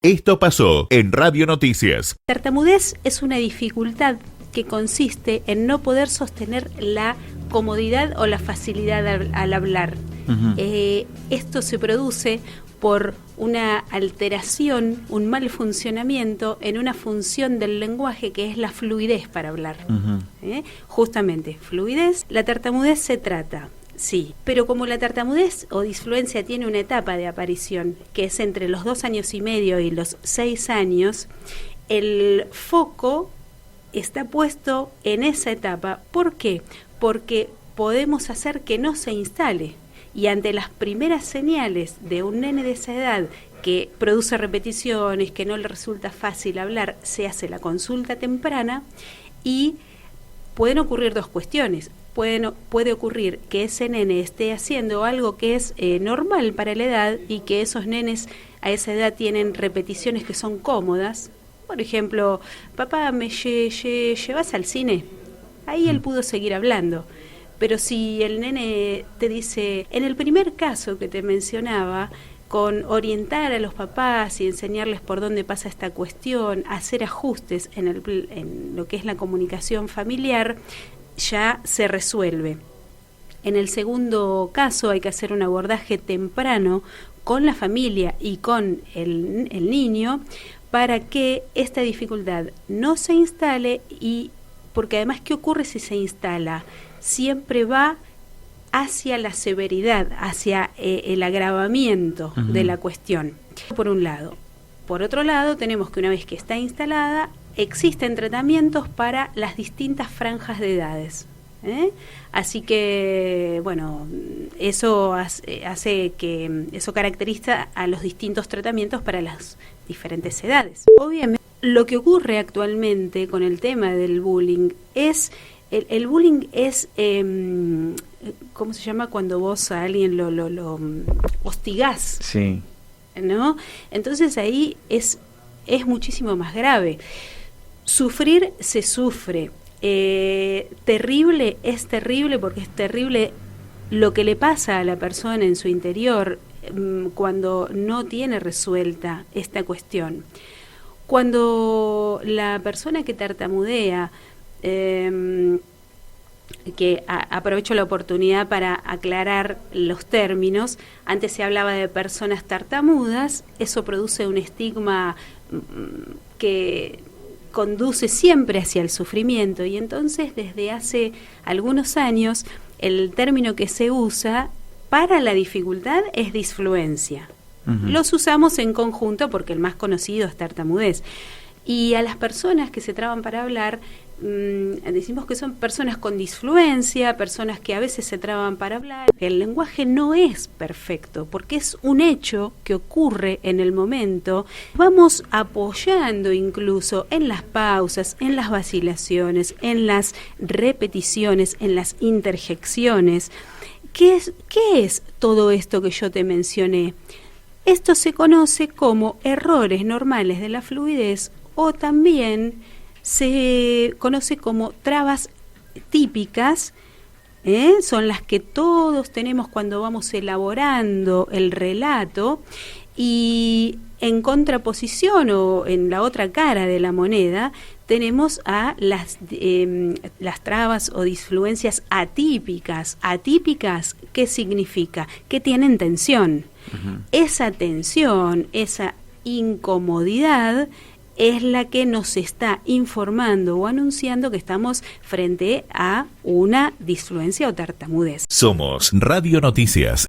Esto pasó en Radio Noticias. Tartamudez es una dificultad que consiste en no poder sostener la comodidad o la facilidad al hablar. Esto se produce por una alteración, un mal funcionamiento en una función del lenguaje que es la fluidez para hablar. Justamente, fluidez. La tartamudez se trata, sí, pero como la tartamudez o disfluencia tiene una etapa de aparición, que es entre los 2 años y medio y los 6 años, el foco está puesto en esa etapa. ¿Por qué? Porque podemos hacer que no se instale. Y ante las primeras señales de un nene de esa edad que produce repeticiones, que no le resulta fácil hablar, se hace la consulta temprana y pueden ocurrir 2 cuestiones. Puede ocurrir que ese nene esté haciendo algo que es normal para la edad y que esos nenes a esa edad tienen repeticiones que son cómodas. Por ejemplo, papá, ¿me llevas al cine? Ahí él pudo seguir hablando. Pero si el nene te dice, en el primer caso que te mencionaba, con orientar a los papás y enseñarles por dónde pasa esta cuestión, hacer ajustes en lo que es la comunicación familiar, ya se resuelve. En el segundo caso hay que hacer un abordaje temprano con la familia y con el niño para que esta dificultad no se instale, y porque además, ¿qué ocurre si se instala? Siempre va hacia la severidad, hacia el agravamiento de la cuestión, por un lado. Por otro lado, tenemos que una vez que está instalada, existen tratamientos para las distintas franjas de edades. Así que, bueno, eso hace que eso caracteriza a los distintos tratamientos para las diferentes edades. Obviamente, lo que ocurre actualmente con el tema del bullying es el bullying es, ¿cómo se llama? Cuando vos a alguien lo hostigás. Sí. ¿No? Entonces ahí es muchísimo más grave. Sufrir se sufre. Terrible es terrible, porque es terrible lo que le pasa a la persona en su interior cuando no tiene resuelta esta cuestión. Cuando la persona que tartamudea, que aprovecho la oportunidad para aclarar los términos, antes se hablaba de personas tartamudas, eso produce un estigma que conduce siempre hacia el sufrimiento, y entonces desde hace algunos años el término que se usa para la dificultad es disfluencia. Los usamos en conjunto porque el más conocido es tartamudez. Y a las personas que se traban para hablar, decimos que son personas con disfluencia, personas que a veces se traban para hablar. El lenguaje no es perfecto, porque es un hecho que ocurre en el momento. Vamos apoyando incluso en las pausas, en las vacilaciones, en las repeticiones, en las interjecciones. ¿Qué es todo esto que yo te mencioné? Esto se conoce como errores normales de la fluidez, o también se conoce como trabas típicas, son las que todos tenemos cuando vamos elaborando el relato, y en contraposición o en la otra cara de la moneda tenemos a las trabas o disfluencias atípicas. ¿Atípicas qué significa? Que tienen tensión. Esa tensión, esa incomodidad es la que nos está informando o anunciando que estamos frente a una disfluencia o tartamudez. Somos Radio Noticias.